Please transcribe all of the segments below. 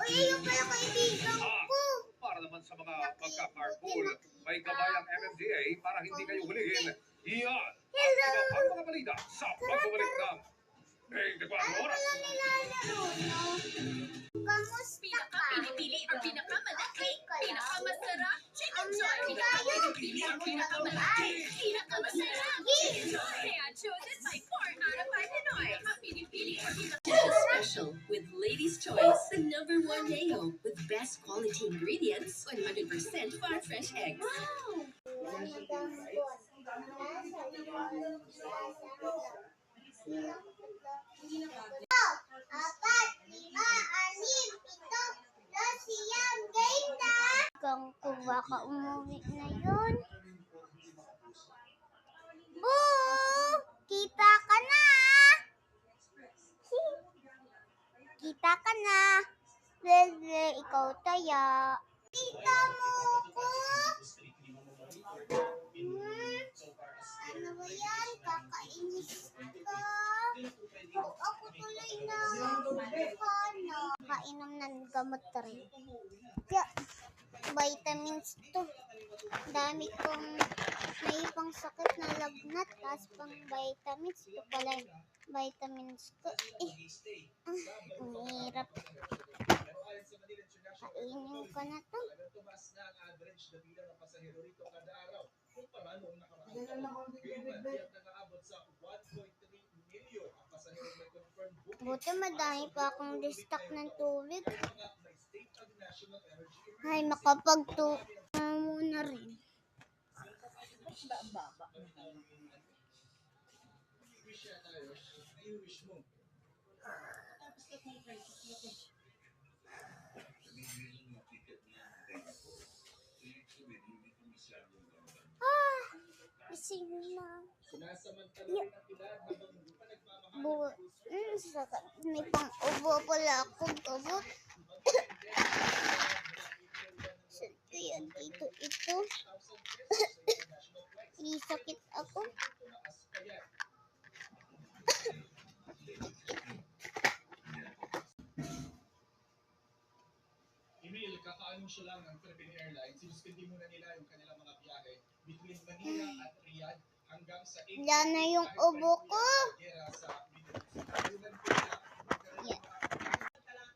ayun pala kaibigan ko. Para naman sa mga pagka-carpool, may gabayang MMDA para hindi kayo hulihin. Iyan Hello! ang mga balita sa pagbabalik ng 24 oras. Wala nilalaro, no? Kamusta ka? Pinipili ang pinakamalaki, pinakamasarap, Chicken Joy. Pinipili ang pinakamalaki, pinakamasarap, Chicken Joy. Kaya chosen by 4 out of 5 Pinoy. Ang pinipili ang Special with Ladies' Choice, the #1 mayo with best quality ingredients, 100% farm fresh eggs. Wow! Apat, lima, anim, pito, siyam, game na! Kung baka umuwi na yun. Boo! Kita ka na! Kita ka na! Lele, ikaw taya. Kita mo ko! Ano ba yan? Kakainis ka. Ako tuloy na ano, kainom ng gamot rin. Kaya, vitamins to. Dami kong may pang sakit na lagnat, tapos pang vitamins. Ito pala yung vitamins ko. Ang hirap. Kainin ko na to. Buti madami pa akong restock ng tubig. Ay, makapagto muna rin. Ising na. May pang-ubo pala akong gamot. Kaya dito ito. Sakit ako. Emil, kakaanunsyo lang ng Philippine Airlines, sinuspindi muna nila yung kanilang mga biyahe between Manila at Riyadh hanggang sa Yan na yung ubo ko. Yan.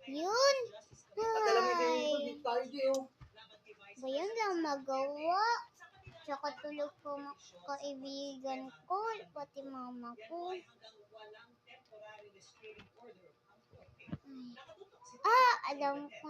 Yun. Ay. Bayan lang magawa. Tsaka tulog ko mga kaibigan ko, pati mama ko. Ay. Alam ko